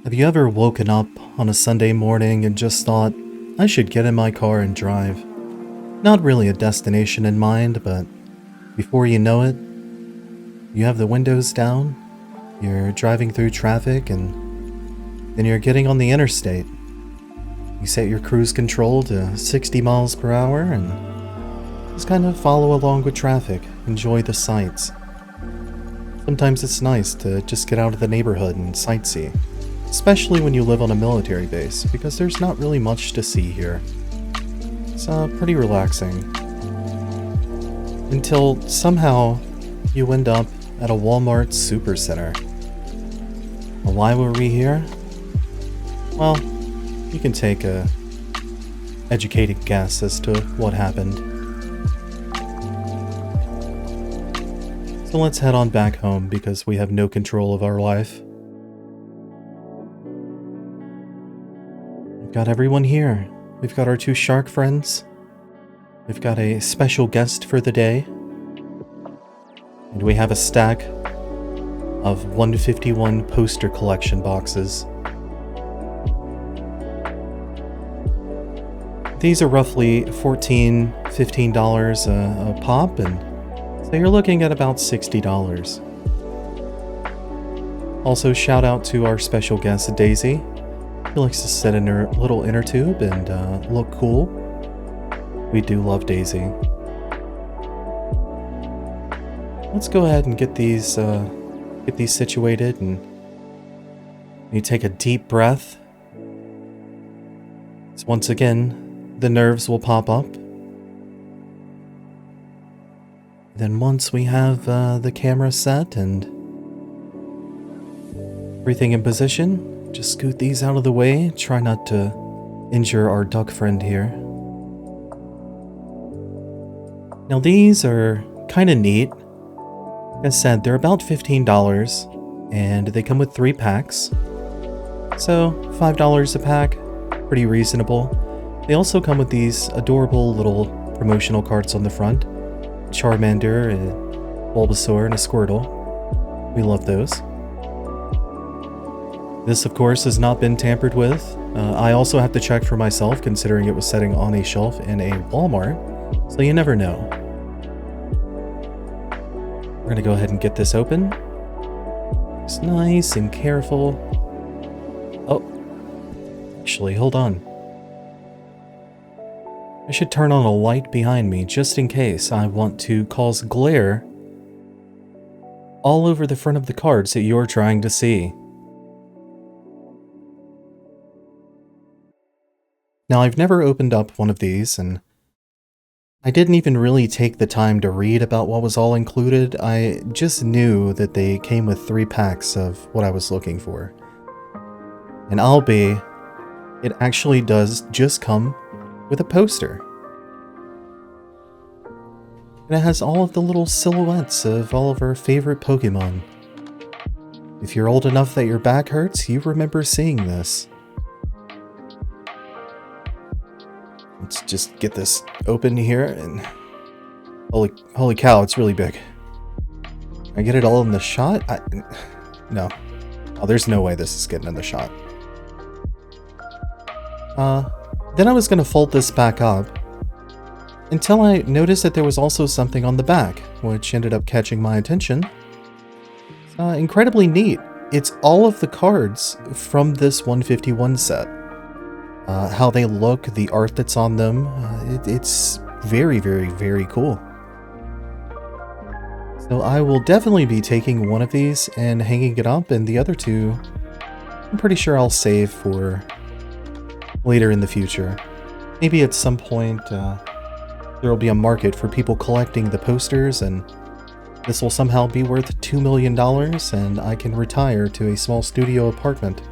Have you ever woken up on a Sunday morning and just thought, I should get in my car and drive? Not really a destination in mind, but before you know it, you have the windows down, you're driving through traffic, and then you're getting on the interstate. You set your cruise control to 60 miles per hour and just kind of follow along with traffic, enjoy the sights. Sometimes it's nice to just get out of the neighborhood and sightsee, especially when you live on a military base, because there's not really much to see here. It's pretty relaxing. Until somehow you end up at a Walmart supercenter. Well, why were we here? Well, you can take a educated guess as to what happened. So let's head on back home because we have no control of our life. We've got everyone here. We've got our two shark friends. We've got a special guest for the day. And we have a stack of 151 poster collection boxes. These are roughly $14, $15 a pop, and so you're looking at about $60. Also, shout out to our special guest, Daisy. She likes to sit in her little inner tube and look cool. We do love Daisy. Let's go ahead and get these situated, and you take a deep breath. So once again, the nerves will pop up. Then once we have the camera set and everything in position, just scoot these out of the way. Try not to injure our duck friend here. Now these are kind of neat. Like I said, they're about $15 and they come with 3 packs. So $5 a pack, pretty reasonable. They also come with these adorable little promotional cards on the front. Charmander, a Bulbasaur, and a Squirtle. We love those. This, of course, has not been tampered with. I also have to check for myself, considering it was sitting on a shelf in a Walmart, so you never know. We're going to go ahead and get this open. It's nice and careful. Oh, actually, hold on. I should turn on a light behind me just in case I want to cause glare all over the front of the cards that you're trying to see. Now, I've never opened up one of these, and I didn't even really take the time to read about what was all included. I just knew that they came with 3 packs of what I was looking for. And it actually does just come with a poster. And it has all of the little silhouettes of all of our favorite Pokemon. If you're old enough that your back hurts, you remember seeing this. Let's just get this open here, and holy cow, it's really big. Can I get it all in the shot? No. Oh, there's no way this is getting in the shot. Then I was gonna fold this back up until I noticed that there was also something on the back, which ended up catching my attention. It's incredibly neat. It's all of the cards from this 151 set. How they look, the art that's on them, it's very, very, very cool. So I will definitely be taking one of these and hanging it up, and the other 2, I'm pretty sure I'll save for later in the future. Maybe at some point there will be a market for people collecting the posters, and this will somehow be worth $2 million, and I can retire to a small studio apartment.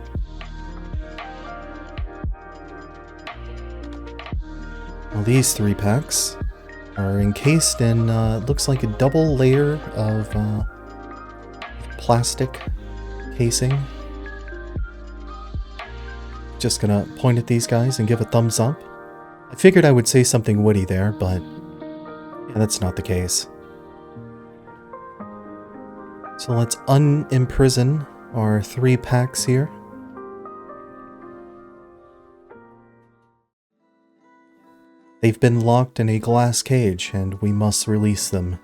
Well, these 3 packs are encased in, looks like a double layer of plastic casing. Just gonna point at these guys and give a thumbs up. I figured I would say something witty there, but yeah, that's not the case. So let's unimprison our 3 packs here. They've been locked in a glass cage, and we must release them.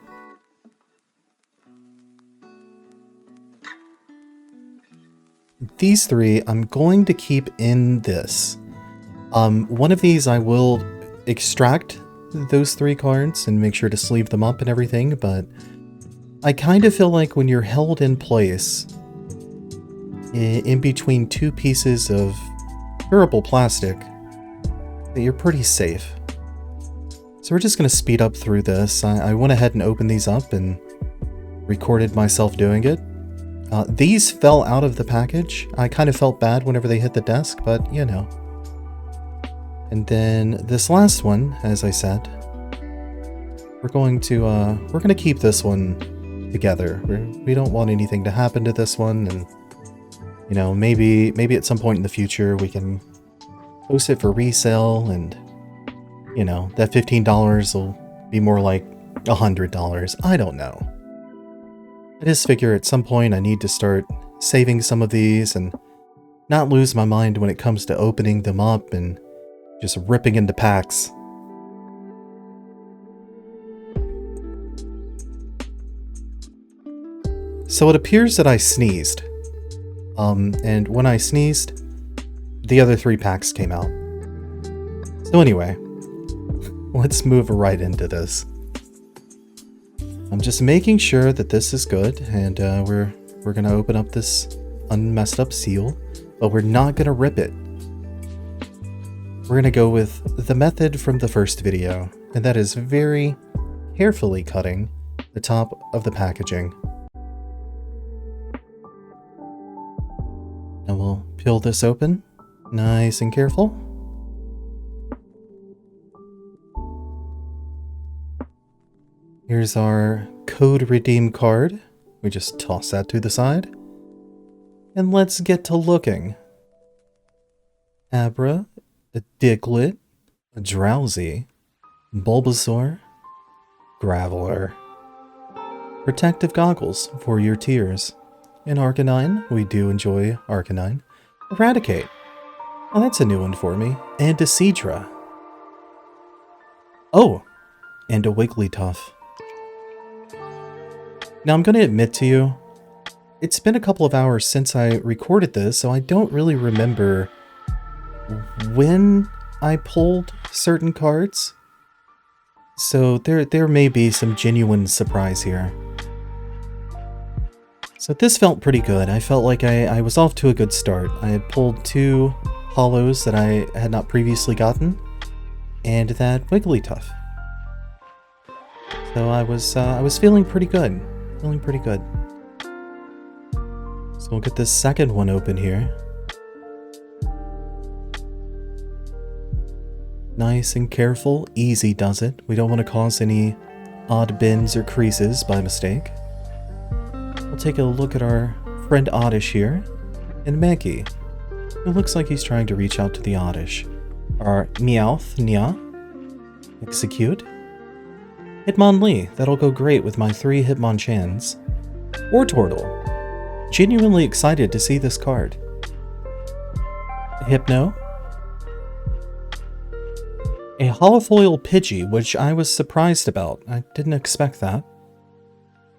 These three I'm going to keep in this. One of these I will extract those 3 cards and make sure to sleeve them up and everything, but I kind of feel like when you're held in place in between 2 pieces of durable plastic, that you're pretty safe. So we're just going to speed up through this. I went ahead and opened these up and recorded myself doing it. These fell out of the package. I kind of felt bad whenever they hit the desk, but you know. And then this last one, as I said, we're going to keep this one together. We don't want anything to happen to this one, and you know, maybe at some point in the future we can post it for resale, and you know, that $15 will be more like $100. I don't know. I just figure at some point I need to start saving some of these and not lose my mind when it comes to opening them up and just ripping into packs. So it appears that I sneezed. And when I sneezed, the other 3 packs came out. So anyway, let's move right into this. I'm just making sure that this is good, and we're gonna open up this unmessed up seal, but we're not gonna rip it. We're gonna go with the method from the first video, and that is very carefully cutting the top of the packaging. Now we'll peel this open, nice and careful. Here's our code redeem card. We just toss that to the side. And let's get to looking. Abra, a Diglett, a Drowsy, Bulbasaur, Graveler. Protective goggles for your tears. In Arcanine, we do enjoy Arcanine. Eradicate. Oh, that's a new one for me. And a Seadra. Oh, and a Wigglytuff. Now I'm going to admit to you, it's been a couple of hours since I recorded this, so I don't really remember when I pulled certain cards. So there may be some genuine surprise here. So this felt pretty good. I felt like I was off to a good start. I had pulled 2 hollows that I had not previously gotten, and that Wigglytuff. So I was feeling pretty good. Feeling pretty good. So we'll get this second one open here. Nice and careful, easy does it. We don't want to cause any odd bends or creases by mistake. We'll take a look at our friend Oddish here, and Maggie. It looks like he's trying to reach out to the Oddish. Our Meowth, Nya, Execute. Hitmonlee, that'll go great with my 3 Hitmonchans. Or Tortle. Genuinely excited to see this card. Hypno. A holofoil Pidgey, which I was surprised about. I didn't expect that.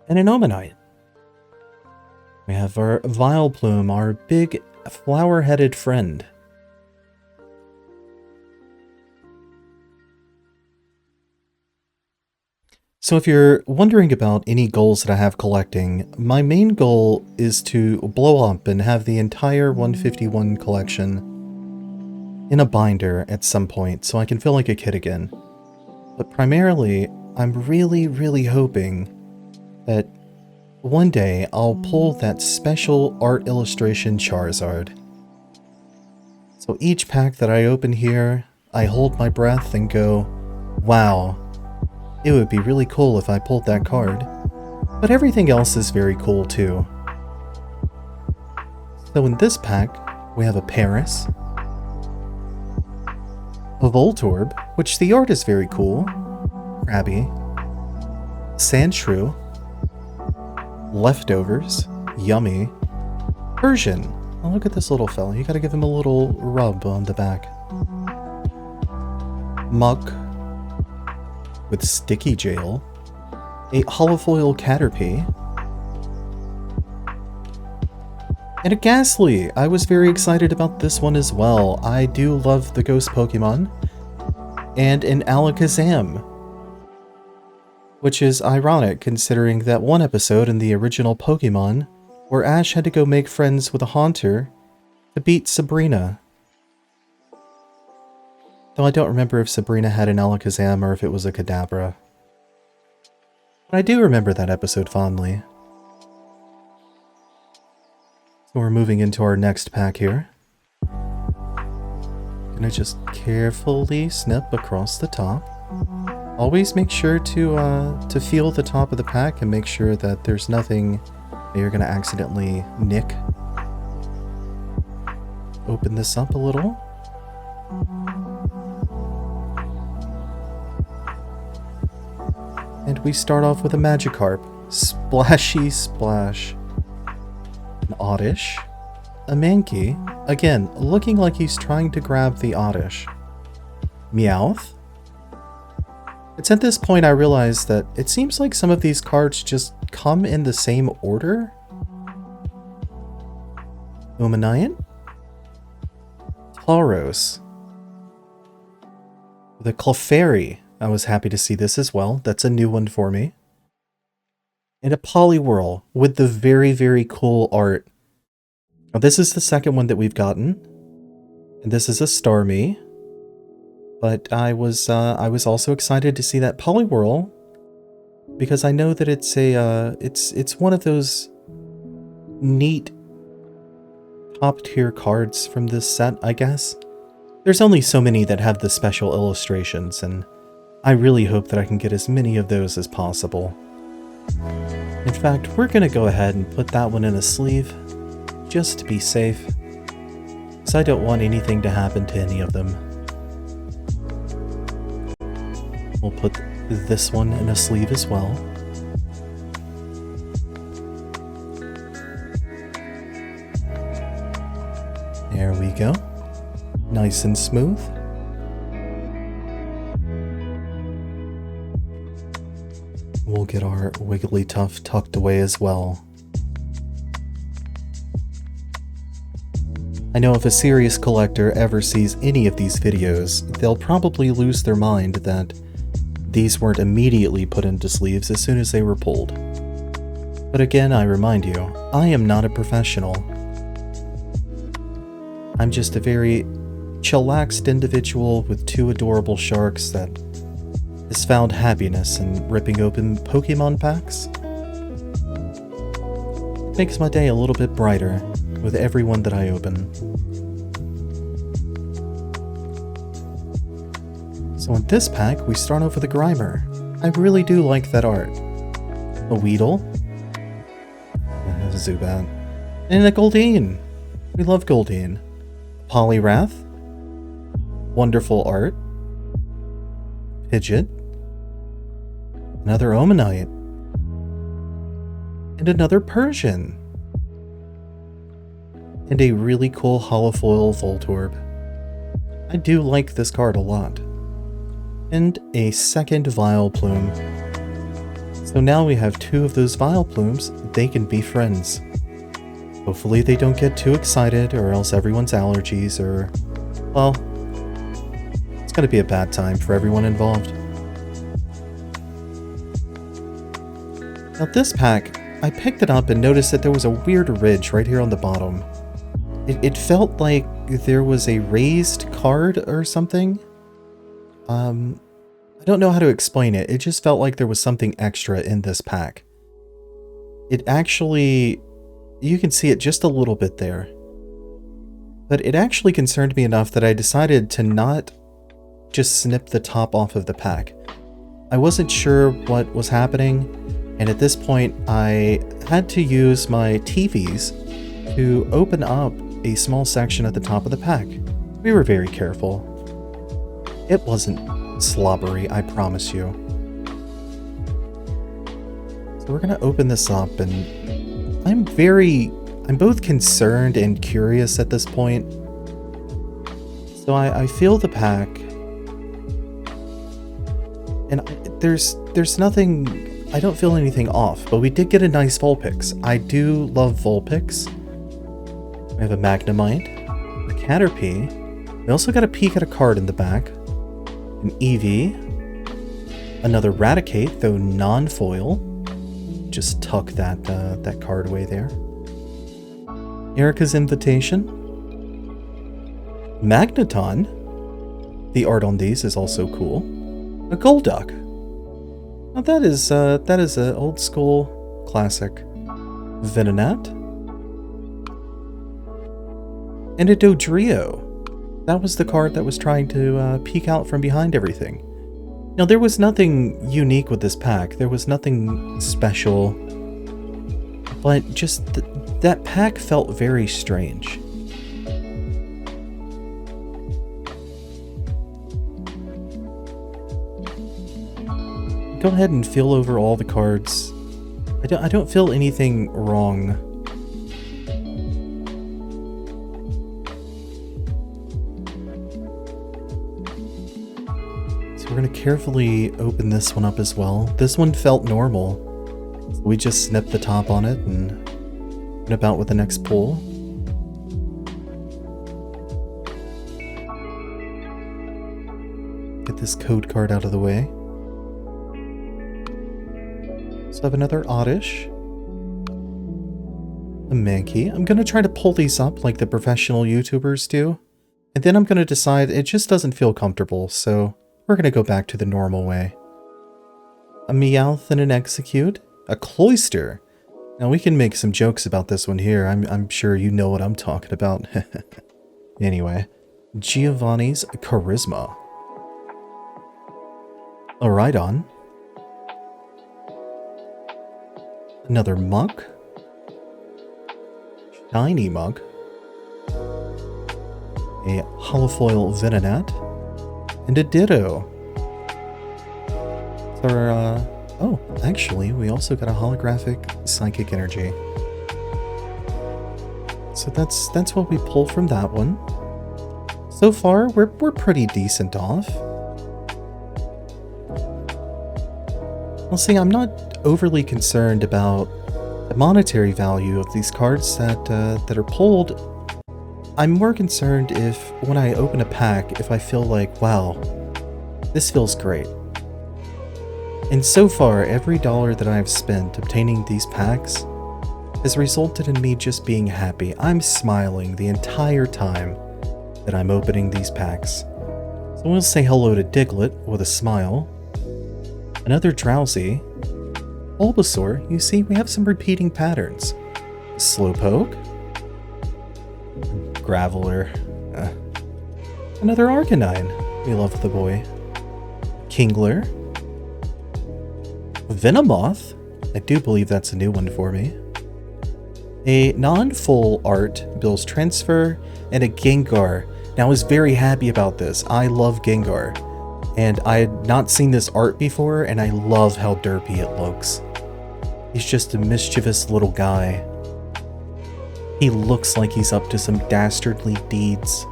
And an Omanite. We have our Vileplume, our big flower-headed friend. So if you're wondering about any goals that I have collecting, my main goal is to blow up and have the entire 151 collection in a binder at some point so I can feel like a kid again. But primarily, I'm really hoping that one day I'll pull that special art illustration Charizard. So each pack that I open here, I hold my breath and go, wow. It would be really cool if I pulled that card, but everything else is very cool too. So in this pack, we have a Paris, a Voltorb, which the art is very cool, Krabby, Sandshrew, Leftovers, Yummy, Persian. Oh, look at this little fella, you gotta give him a little rub on the back. Muck, with Sticky Jail, a holofoil Caterpie, and a Ghastly. I was very excited about this one as well. I do love the ghost Pokemon. And an Alakazam, which is ironic considering that one episode in the original Pokemon where Ash had to go make friends with a Haunter to beat Sabrina. Though I don't remember if Sabrina had an Alakazam or if it was a Kadabra. But I do remember that episode fondly. So we're moving into our next pack here. Gonna just carefully snip across the top. Always make sure to feel the top of the pack and make sure that there's nothing that you're gonna accidentally nick. Open this up a little. And we start off with a Magikarp. Splashy Splash. An Oddish. A Mankey. Again, looking like he's trying to grab the Oddish. Meowth. It's at this point I realize that it seems like some of these cards just come in the same order. Umanian. Tauros. The Clefairy. I was happy to see this as well. That's a new one for me. And a Poliwhirl with the very, very cool art. Now, this is the second one that we've gotten. And this is a Starmie. But I was also excited to see that Poliwhirl because I know that it's a it's one of those neat top tier cards from this set, I guess. There's only so many that have the special illustrations, and I really hope that I can get as many of those as possible. In fact, we're gonna go ahead and put that one in a sleeve, just to be safe, because I don't want anything to happen to any of them. We'll put this one in a sleeve as well. There we go. Nice and smooth. We'll get our Wigglytuff tucked away as well. I know if a serious collector ever sees any of these videos, they'll probably lose their mind that these weren't immediately put into sleeves as soon as they were pulled. But again, I remind you, I am not a professional. I'm just a very chillaxed individual with two adorable sharks that has found happiness in ripping open Pokemon packs. It makes my day a little bit brighter with every one that I open. So in this pack, we start off with a Grimer. I really do like that art. A Weedle. A Zubat. And a Goldeen. We love Goldeen. Poliwrath. Wonderful art. Pidgeot. Another Omanite. And another Persian. And a really cool holofoil Voltorb. I do like this card a lot. And a second Vileplume. So now we have two of those Vileplumes. They can be friends. Hopefully they don't get too excited or else everyone's allergies or... well, it's gonna be a bad time for everyone involved. Now this pack, I picked it up and noticed that there was a weird ridge right here on the bottom. It felt like there was a raised card or something. I don't know how to explain it. It just felt like there was something extra in this pack. It actually... you can see it just a little bit there. But it actually concerned me enough that I decided to not just snip the top off of the pack. I wasn't sure what was happening, and at this point I had to use my TVs to open up a small section at the top of the pack. We were very careful. It wasn't slobbery, I promise you. So we're gonna open this up, and I'm both concerned and curious at this point. So I feel the pack, and there's nothing, I don't feel anything off, but we did get a nice Vulpix. I do love Vulpix. We have a Magnemite, a Caterpie. We also got a peek at a card in the back. An Eevee. Another Raticate, though non-foil. Just tuck that card away there. Erica's Invitation. Magneton. The art on these is also cool. A Golduck. Now that is an old school classic. Venonat. And a Dodrio. That was the card that was trying to peek out from behind everything. Now there was nothing unique with this pack. There was nothing special. But just that pack felt very strange. Go ahead and feel over all the cards. I don't feel anything wrong. So we're gonna carefully open this one up as well. This one felt normal. So we just snipped the top on it and went about with the next pull. Get this code card out of the way. So I have another Oddish. A Mankey. I'm gonna try to pull these up like the professional YouTubers do. And then I'm gonna decide it just doesn't feel comfortable, so we're gonna go back to the normal way. A Meowth and an Execute. A Cloyster. Now we can make some jokes about this one here. I'm sure you know what I'm talking about. Anyway. Giovanni's Charisma. A Rhydon. Another Muk. Shiny Muk. A Holofoil Venonat. And a Ditto. So oh, actually, we also got a holographic Psychic Energy. So that's what we pulled from that one. So far, we're pretty decent off. Well, see, I'm not overly concerned about the monetary value of these cards that are pulled. I'm more concerned if, when I open a pack, if I feel like, wow, this feels great. And so far, every dollar that I've spent obtaining these packs has resulted in me just being happy. I'm smiling the entire time that I'm opening these packs. So we'll say hello to Diglett with a smile. Another Drowsy. Bulbasaur. You see, we have some repeating patterns. Slowpoke. Graveler. Another Arcanine. We love the boy. Kingler. Venomoth. I do believe that's a new one for me. A non-full art Bill's Transfer, and a Gengar. Now, I was very happy about this. I love Gengar. And I had not seen this art before, and I love how derpy it looks. He's just a mischievous little guy. He looks like he's up to some dastardly deeds.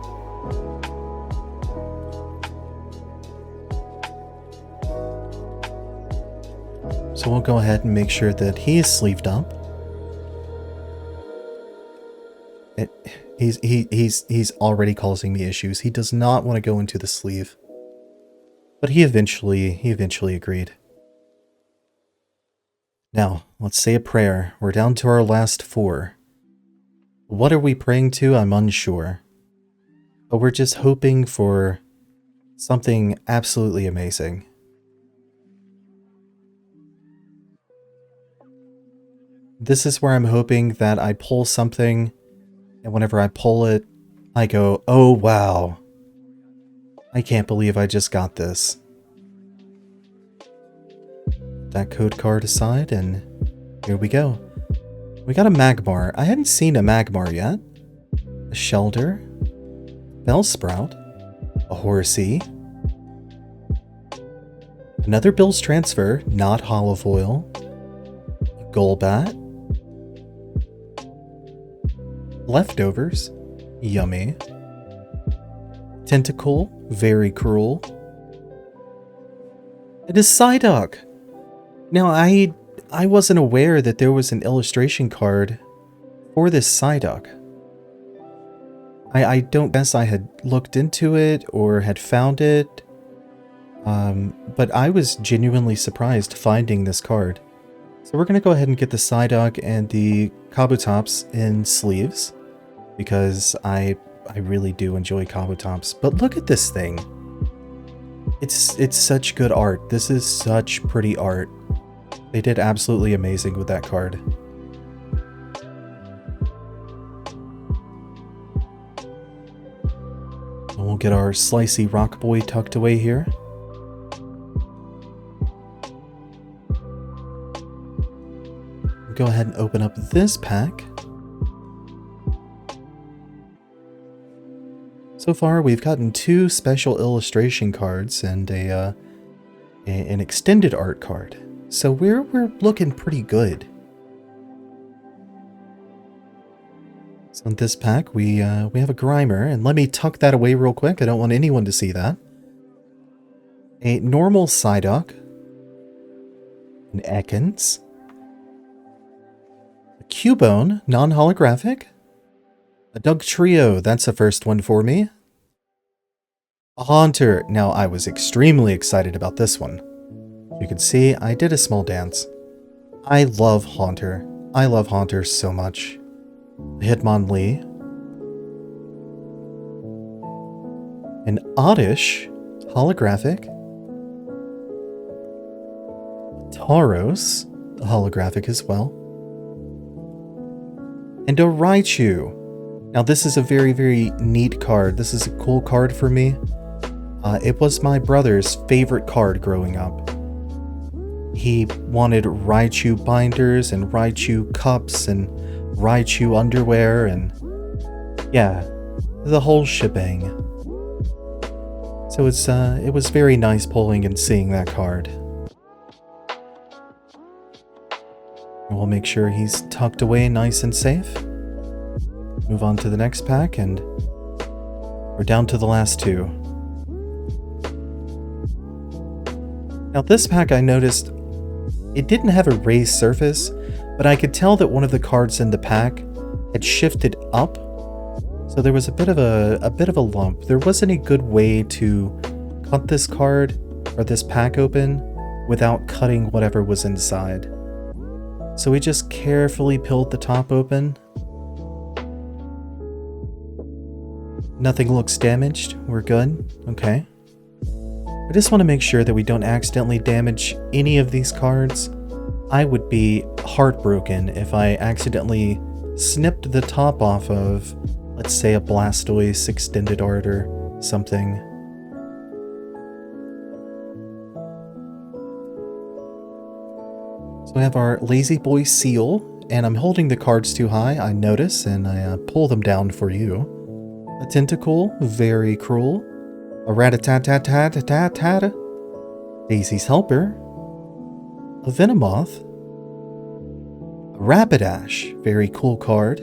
So we'll go ahead and make sure that he is sleeved up. He's already causing me issues. He does not want to go into the sleeve. But he eventually agreed. Now, let's say a prayer. We're down to our last 4. What are we praying to? I'm unsure. But we're just hoping for something absolutely amazing. This is where I'm hoping that I pull something, and whenever I pull it, I go, oh wow. I can't believe I just got this. That code card aside, and here we go. We got a Magmar. I hadn't seen a Magmar yet. A Shelter. Bellsprout. A Horsey. Another Bill's Transfer, not Holofoil. A Golbat. Leftovers. Yummy. Tentacle. Very cruel. It is Psyduck! Now, I wasn't aware that there was an illustration card for this Psyduck. I don't guess I had looked into it or had found it, but I was genuinely surprised finding this card. So we're going to go ahead and get the Psyduck and the Kabutops in sleeves, because I really do enjoy Kabutops. But look at this thing. It's such good art. This is such pretty art. They did absolutely amazing with that card. And we'll get our slicey rock boy tucked away here. Go ahead and open up this pack. So far, we've gotten 2 special illustration cards and an extended art card. So we're looking pretty good. So in this pack, we have a Grimer, and let me tuck that away real quick. I don't want anyone to see that. A normal Psyduck, an Ekans, a Cubone, non-holographic, a Dugtrio, that's the first one for me. A Haunter. Now, I was extremely excited about this one. You can see I did a small dance. I love Haunter. I love Haunter so much. Hitmonlee. An Oddish, holographic. Tauros, holographic as well. And a Raichu. Now this is a very, very neat card. This is a cool card for me. It was my brother's favorite card growing up. He wanted Raichu binders and Raichu cups and Raichu underwear and yeah, the whole shebang. So it was very nice pulling and seeing that card. And we'll make sure he's tucked away nice and safe. Move on to the next pack, and we're down to the last 2. Now this pack, I noticed it didn't have a raised surface, but I could tell that one of the cards in the pack had shifted up, so there was a bit of a lump. There wasn't a good way to cut this card or this pack open without cutting whatever was inside. So we just carefully peeled the top open. Nothing looks damaged. We're good. Okay. I just want to make sure that we don't accidentally damage any of these cards. I would be heartbroken if I accidentally snipped the top off of, let's say, a Blastoise extended art or something. So we have our Lazy Boy Seal, and I'm holding the cards too high, I notice, and I pull them down for you. A Tentacool, very cruel. A Rattata-tat-tat-tat-tat. Daisy's Helper. A Venomoth. A Rapidash, very cool card.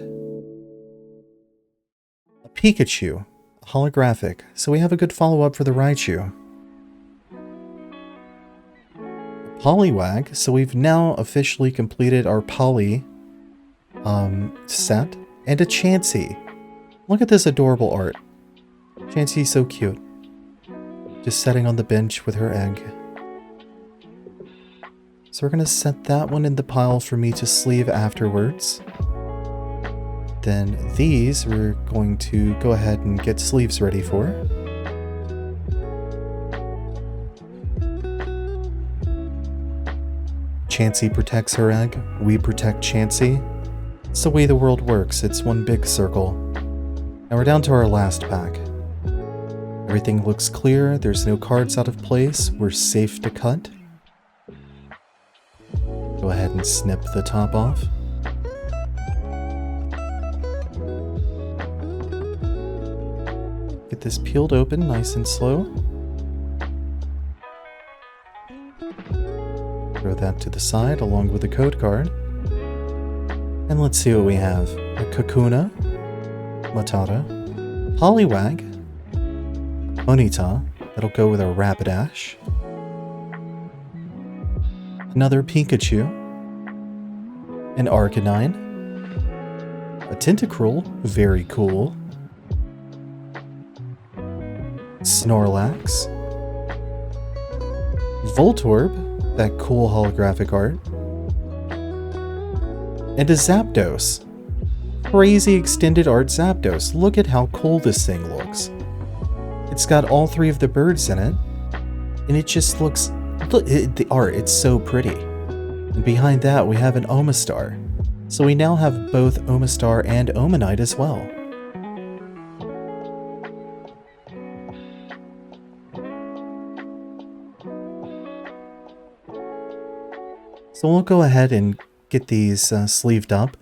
A Pikachu, a holographic. So we have a good follow-up for the Raichu. A Poliwag, so we've now officially completed our Poly set. And a Chansey. Look at this adorable art. Chansey's so cute. Just sitting on the bench with her egg. So we're going to set that one in the pile for me to sleeve afterwards. Then these we're going to go ahead and get sleeves ready for. Chansey protects her egg. We protect Chansey. It's the way the world works. It's one big circle. Now we're down to our last pack. Everything looks clear, there's no cards out of place, we're safe to cut. Go ahead and snip the top off. Get this peeled open nice and slow. Throw that to the side along with the code card. And let's see what we have. A Kakuna, Matata, Poliwag, Ponyta, that'll go with our Rapidash, Another Pikachu. An Arcanine. A Tentacruel, very cool. Snorlax. Voltorb, that cool holographic art. And a Zapdos. Crazy extended art Zapdos. Look at how cool this thing looks. It's got all three of the birds in it, and it just looks... Look, the art, it's so pretty. And behind that, we have an Omastar. So we now have both Omastar and Omanite as well. So we'll go ahead and get these sleeved up.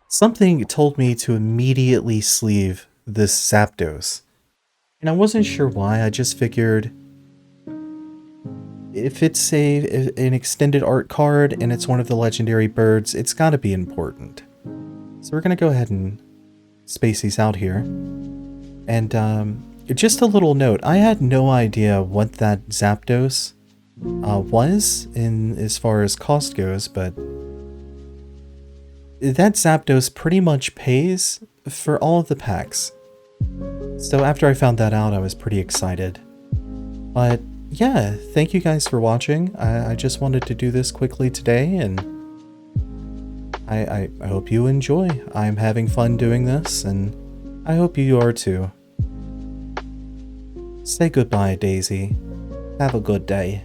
Something told me to immediately sleeve this Zapdos. And I wasn't sure why, I just figured if it's an extended art card and it's one of the legendary birds, it's gotta be important. So we're gonna go ahead and space these out here. And just a little note, I had no idea what that Zapdos was in as far as cost goes, but that Zapdos pretty much pays for all of the packs. So after I found that out, I was pretty excited. But yeah, thank you guys for watching. I just wanted to do this quickly today, and I hope you enjoy. I'm having fun doing this, and I hope you are too. Say goodbye, Daisy. Have a good day.